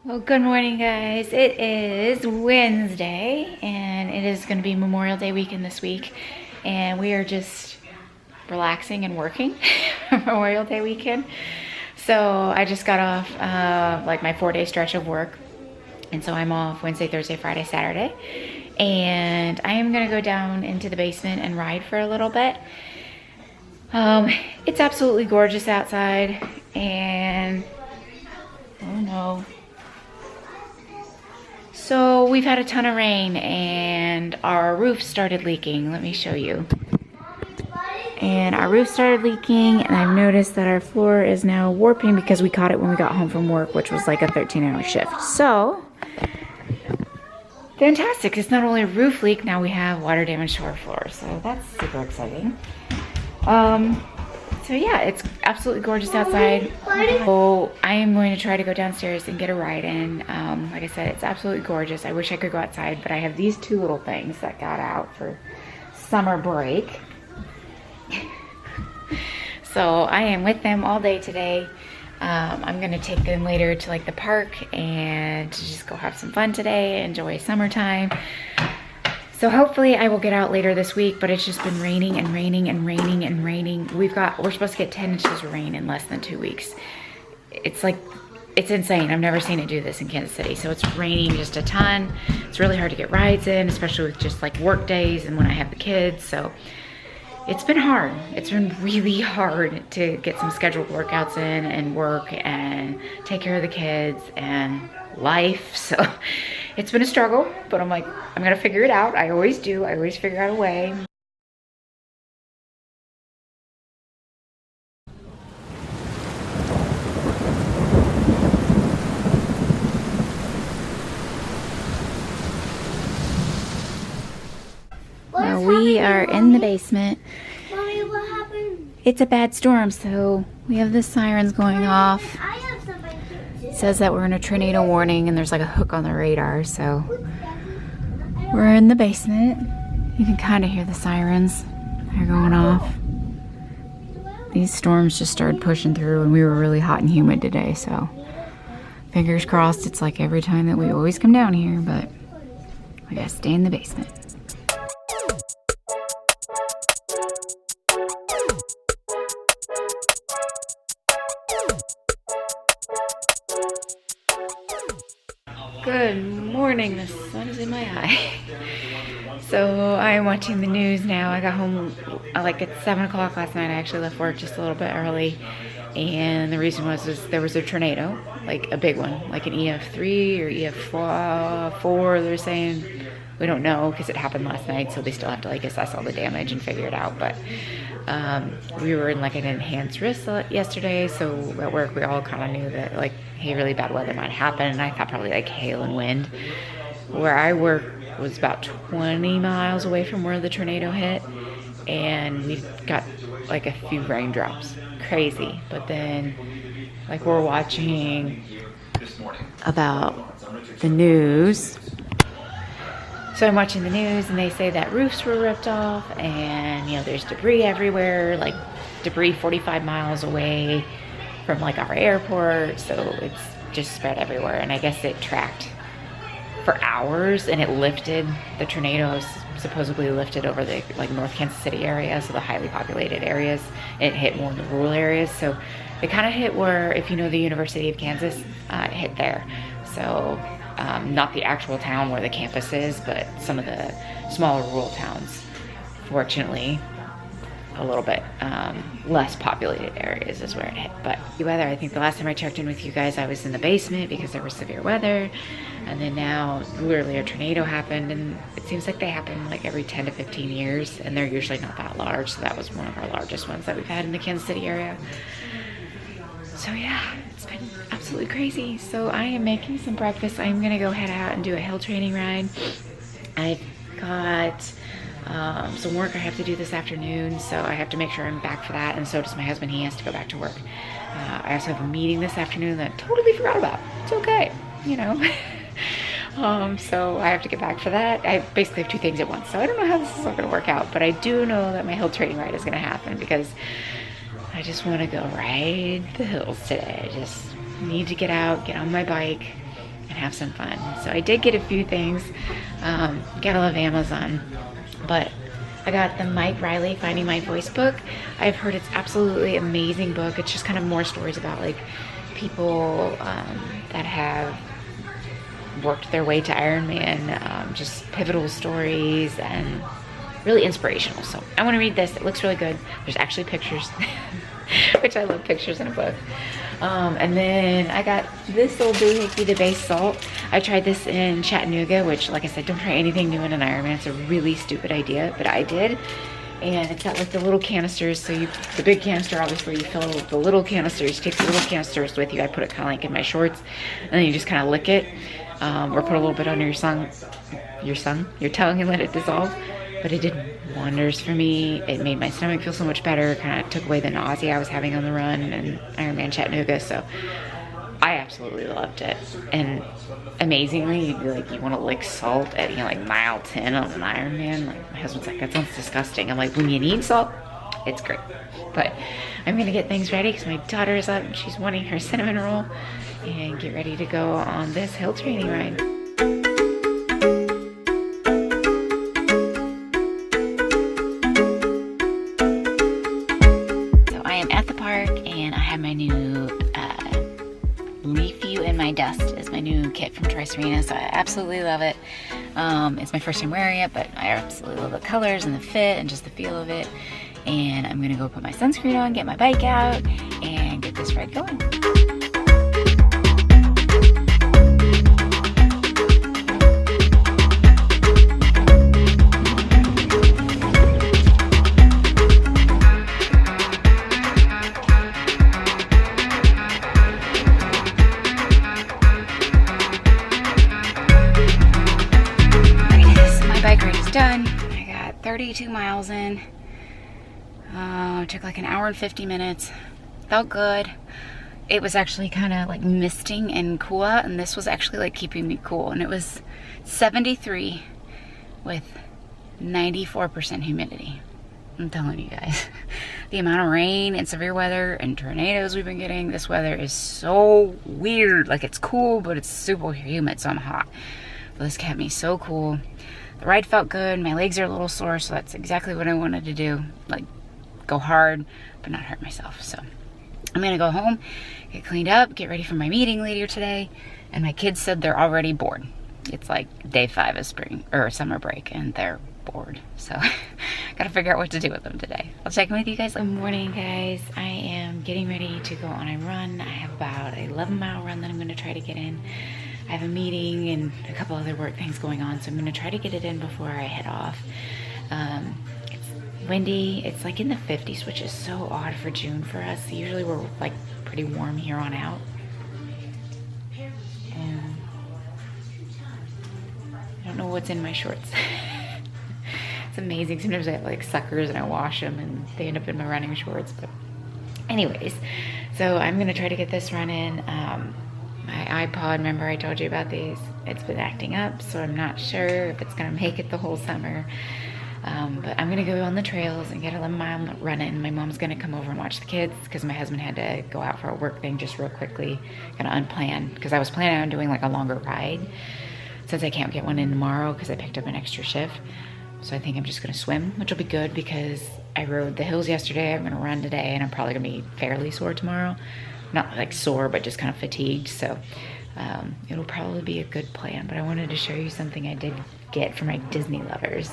Well, good morning, guys. It is Wednesday, and it is going to be Memorial Day weekend this week, and we are just relaxing and working Memorial Day weekend. So I just got off like my 4-day stretch of work, and so I'm off Wednesday, Thursday, Friday, Saturday, and I am going to go down into the basement and ride for a little bit. It's absolutely gorgeous outside, and oh no. So we've had a ton of rain and our roof started leaking. Let me show you. And our roof started leaking, and I've noticed that our floor is now warping because we caught it when we got home from work, which was like a 13-hour shift. So, fantastic. It's not only a roof leak, now we have water damage to our floor. So that's super exciting. So yeah, it's absolutely gorgeous outside. So I am going to try to go downstairs and get a ride in. Like I said, it's absolutely gorgeous. I wish I could go outside, but I have these two little things that got out for summer break. So I am with them all day today. I'm gonna take them later to like the park and to just go have some fun today, enjoy summertime. So hopefully I will get out later this week, but it's just been raining and raining and raining and raining. We're supposed to get 10 inches of rain in less than 2 weeks. It's like, it's insane. I've never seen it do this in Kansas City. So it's raining just a ton. It's really hard to get rides in, especially with just like work days and when I have the kids. So it's been hard. It's been really hard to get some scheduled workouts in and work and take care of the kids and life. So it's been a struggle, but I'm like, I'm gonna figure it out. I always do. I always figure out a way. Now we are in the basement. Mommy, what happened? It's a bad storm, so we have the sirens going off. I have something too. It says that we're in a tornado warning and there's like a hook on the radar, so we're in the basement. You can kind of hear the sirens. They're going off. These storms just started pushing through and we were really hot and humid today, so fingers crossed. It's like every time that we always come down here, but we gotta stay in the basement. Good morning, the sun is in my eye. So I'm watching the news now. I got home like at 7 o'clock last night. I actually left work just a little bit early. And the reason was there was a tornado, like a big one, like an EF3 or EF4, they're saying. We don't know because it happened last night, so they still have to like assess all the damage and figure it out. But we were in like an enhanced risk yesterday, so at work we all kind of knew that like, hey, really bad weather might happen. And I thought probably like hail and wind. Where I work was about 20 miles away from where the tornado hit, and we got like a few raindrops. Crazy. But then like we're watching about the news. So I'm watching the news and they say that roofs were ripped off and, you know, there's debris everywhere, like debris 45 miles away from like our airport. So it's just spread everywhere. And I guess it tracked for hours and it lifted, the tornado supposedly lifted over the like North Kansas City area, so the highly populated areas. It hit more in the rural areas. So it kind of hit where, if you know the University of Kansas, it hit there. So not the actual town where the campus is, but some of the smaller rural towns. Fortunately, a little bit less populated areas is where it hit. But the weather, I think the last time I checked in with you guys, I was in the basement because there was severe weather. And then now, literally a tornado happened, and it seems like they happen like every 10 to 15 years, and they're usually not that large. So that was one of our largest ones that we've had in the Kansas City area. So yeah, it's been absolutely crazy. So I am making some breakfast. I'm gonna go head out and do a hill training ride. I've got some work I have to do this afternoon, so I have to make sure I'm back for that, and so does my husband. He has to go back to work. I also have a meeting this afternoon that I totally forgot about. It's okay, you know. So I have to get back for that. I basically have two things at once, so I don't know how this is all gonna work out, but I do know that my hill training ride is gonna happen because I just want to go ride the hills today. I just need to get out, get on my bike, and have some fun. So I did get a few things. Gotta love Amazon. But I got the Mike Riley Finding My Voice book. I've heard it's absolutely amazing book. It's just kind of more stories about like people that have worked their way to Ironman, just pivotal stories and really inspirational. So I want to read this. It looks really good. There's actually pictures, which I love pictures in a book. And then I got this old doohickey, the base salt. I tried this in Chattanooga, which, like I said, don't try anything new in an Ironman. It's a really stupid idea, but I did. And it's got like the little canisters. So the big canister, obviously you fill it with the little canisters. You take the little canisters with you. I put it kind of like in my shorts, and then you just kind of lick it, or put a little bit under your tongue, and let it dissolve. But it did wonders for me. It made my stomach feel so much better. Kind of took away the nausea I was having on the run and Ironman Chattanooga. So I absolutely loved it. And amazingly, you'd be like, you want to lick salt at, you know, like mile 10 on an Ironman? Like, my husband's like, that sounds disgusting. I'm like, when you need salt, it's great. But I'm gonna get things ready because my daughter is up and she's wanting her cinnamon roll, and get ready to go on this hill training ride. My new Leaf You in My Dust is my new kit from Troy Serena, so I absolutely love it. It's my first time wearing it, but I absolutely love the colors and the fit and just the feel of it. And I'm gonna go put my sunscreen on, get my bike out, and get this ride going. Done. I got 32 miles in. It took like an hour and 50 minutes. Felt good. It was actually kind of like misting and cool out, and this was actually like keeping me cool. And it was 73 with 94% humidity. I'm telling you guys, the amount of rain and severe weather and tornadoes we've been getting, this weather is so weird. Like, it's cool, but it's super humid, so I'm hot. But this kept me so cool. The ride felt good. My legs are a little sore, so that's exactly what I wanted to do. Like, go hard, but not hurt myself. So I'm gonna go home, get cleaned up, get ready for my meeting later today. And my kids said they're already bored. It's like day 5 of spring or summer break, and they're bored. So gotta figure out what to do with them today. I'll check in with you guys. Good morning, guys. I am getting ready to go on a run. I have about an 11-mile run that I'm gonna try to get in. I have a meeting and a couple other work things going on, so I'm gonna try to get it in before I head off. It's windy. It's like in the 50s, which is so odd for June for us. Usually we're like pretty warm here on out. And I don't know what's in my shorts. It's amazing. Sometimes I have like suckers and I wash them and they end up in my running shorts. But anyways, so I'm gonna try to get this run in. My iPod, remember I told you about these? It's been acting up, so I'm not sure if it's gonna make it the whole summer. But I'm gonna go on the trails and get a 11-mile run in. My mom's gonna come over and watch the kids because my husband had to go out for a work thing just real quickly, kind of unplanned, because I was planning on doing like a longer ride since I can't get one in tomorrow because I picked up an extra shift. So I think I'm just gonna swim, which will be good because I rode the hills yesterday. I'm gonna run today, and I'm probably gonna be fairly sore tomorrow. Not like sore, but just kind of fatigued. So it'll probably be a good plan. But I wanted to show you something I did get for my Disney lovers.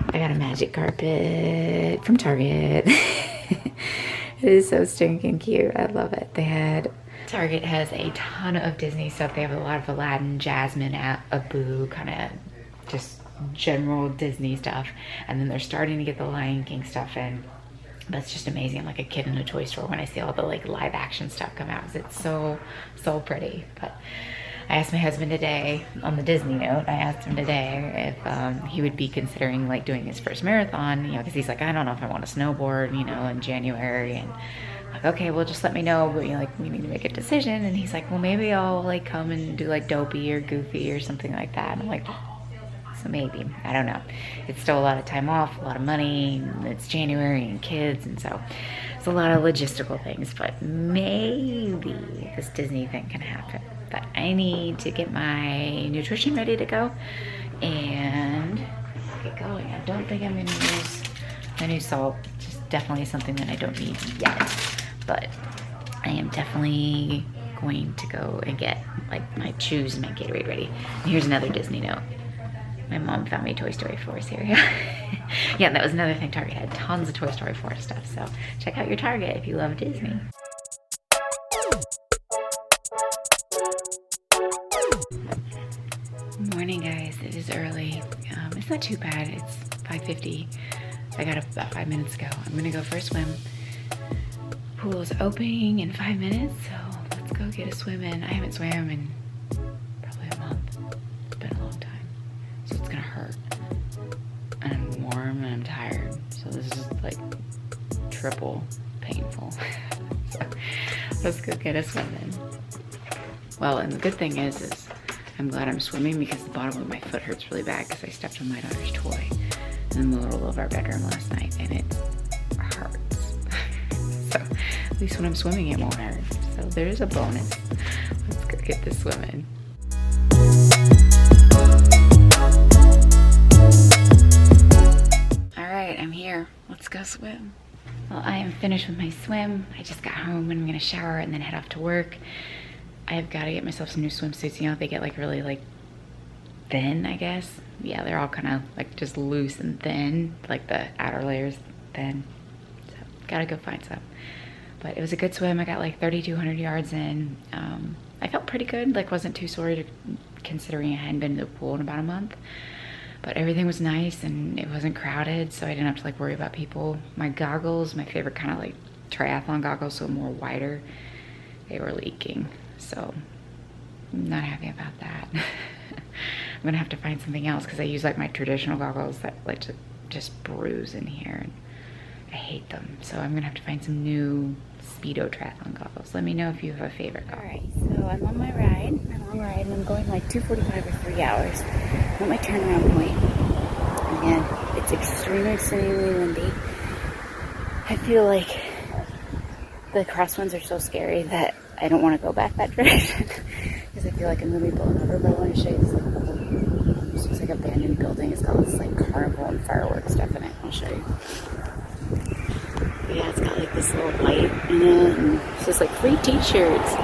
I got a magic carpet from Target. It is so stinking cute. I love it. Target has a ton of Disney stuff. They have a lot of Aladdin, Jasmine, Abu, kind of just general Disney stuff. And then they're starting to get the Lion King stuff in. That's just amazing. I'm like a kid in a toy store when I see all the like live action stuff come out, because it's so pretty. But I asked my husband today, on the Disney note, I asked him today if he would be considering like doing his first marathon, you know, because he's like, I don't know if I want to snowboard, you know, in January. And I'm like, okay, well, just let me know, but you know, like, we need to make a decision. And he's like, well, maybe I'll like come and do like Dopey or Goofy or something like that. And I'm like, so maybe, I don't know. It's still a lot of time off, a lot of money, it's January and kids, and so it's a lot of logistical things, but maybe this Disney thing can happen. but I need to get my nutrition ready to go and get going. I don't think I'm gonna use the new salt. It's just definitely something that I don't need yet, but I am definitely going to go and get like my chews and my Gatorade ready. And here's another Disney note. My mom found me Toy Story 4 cereal. Yeah, that was another thing. Target had tons of Toy Story 4 stuff, so check out your Target if you love Disney. Morning, guys. It is early. It's not too bad. It's 5:50. I got up about 5 minutes ago. I'm gonna go for a swim. Pool is opening in 5 minutes, so let's go get a swim in. I haven't swam in probably a month. It's been a long time, so it's gonna hurt. And I'm warm and I'm tired, so this is like triple painful. So let's go get a swim in. Well, and the good thing is I'm glad I'm swimming because the bottom of my foot hurts really bad because I stepped on my daughter's toy in the middle of our bedroom last night and it hurts. So at least when I'm swimming it won't hurt. So there's a bonus. Let's go get this swim in. All right, I'm here. Let's go swim. Well, I am finished with my swim. I just got home and I'm gonna shower and then head off to work. I have got to get myself some new swimsuits. You know, they get like really like thin, I guess. Yeah, they're all kind of like just loose and thin, like the outer layers thin. So gotta go find some. But it was a good swim. I got like 3,200 yards in. I felt pretty good. Like wasn't too sore considering I hadn't been to the pool in about a month. But everything was nice and it wasn't crowded, so I didn't have to like worry about people. My goggles, my favorite kind of like triathlon goggles, so more wider, they were leaking. So I'm not happy about that. I'm gonna have to find something else because I use like my traditional goggles that like to just bruise in here and I hate them. So I'm gonna have to find some new Speedo triathlon goggles. Let me know if you have a favorite goggle. All right, so I'm on my long ride, and I'm going like 2:45 or 3 hours. I'm at my turnaround point, and it's extremely windy. I feel like the crosswinds are so scary that I don't want to go back that direction because I feel like I'm going to be blown over. But I want to show you this this looks like an abandoned building. It's got this like carnival and fireworks stuff in it. I'll show you. But yeah, it's got like this little light in it, and it's just like free t-shirts,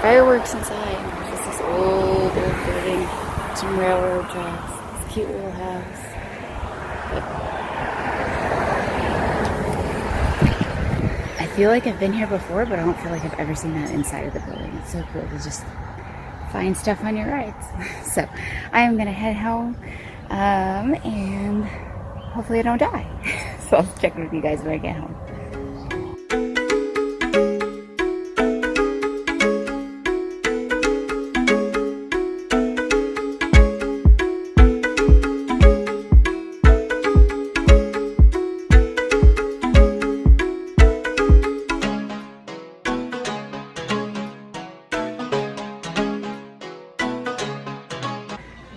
fireworks inside. There's just this old building, some railroad tracks, this cute little house. I feel like I've been here before, but I don't feel like I've ever seen that inside of the building. It's so cool to just find stuff on your rides. So I am gonna head home and hopefully I don't die. So I'll check with you guys when I get home.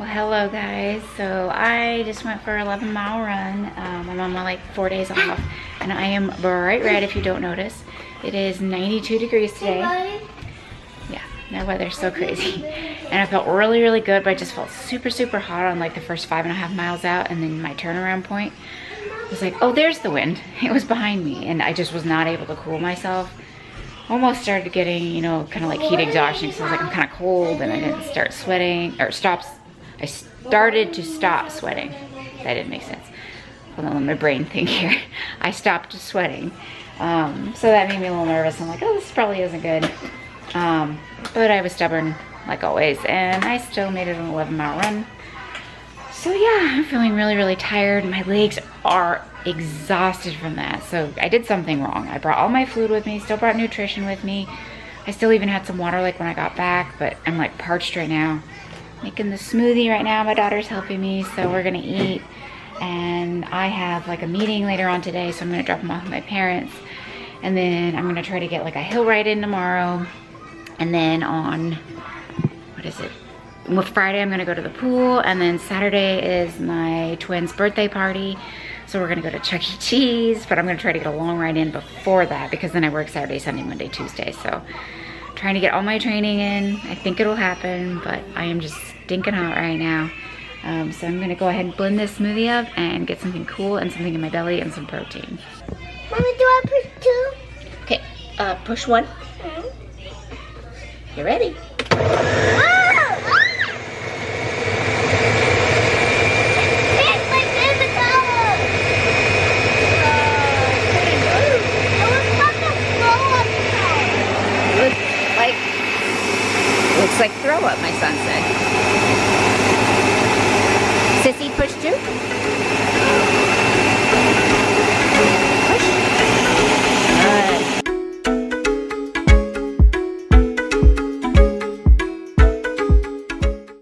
Hello guys, so I just went for an 11-mile run. I'm on my like 4 days off and I am bright red if you don't notice. It is 92 degrees today. Yeah, that weather's so crazy. And I felt really good, but I just felt super hot on like the first 5.5 miles out, and then my turnaround point was like, oh, there's the wind. It was behind me and I just was not able to cool myself. Almost started getting, you know, kind of like heat exhaustion because I was like, I'm kind of cold, and I didn't start sweating, or I started to stop sweating. That didn't make sense. Hold on, let my brain think here. I stopped sweating. So that made me a little nervous. I'm like, oh, this probably isn't good. But I was stubborn, like always, and I still made it an 11-mile run. So yeah, I'm feeling really tired. My legs are exhausted from that. So I did something wrong. I brought all my food with me, still brought nutrition with me. I still even had some water like when I got back, but I'm like parched right now. Making the smoothie right now. My daughter's helping me, so we're gonna eat. And I have like a meeting later on today, so I'm gonna drop them off with my parents. And then I'm gonna try to get like a hill ride in tomorrow. And then on, what is it? Well, Friday I'm gonna go to the pool, and then Saturday is my twins' birthday party. So we're gonna go to Chuck E. Cheese, but I'm gonna try to get a long ride in before that because then I work Saturday, Sunday, Monday, Tuesday. So trying to get all my training in. I think it'll happen, but I am just stinking hot right now. So I'm gonna go ahead and blend this smoothie up and get something cool and something in my belly and some protein. Mommy, do I push 2? Okay, push 1. You ready? Ah!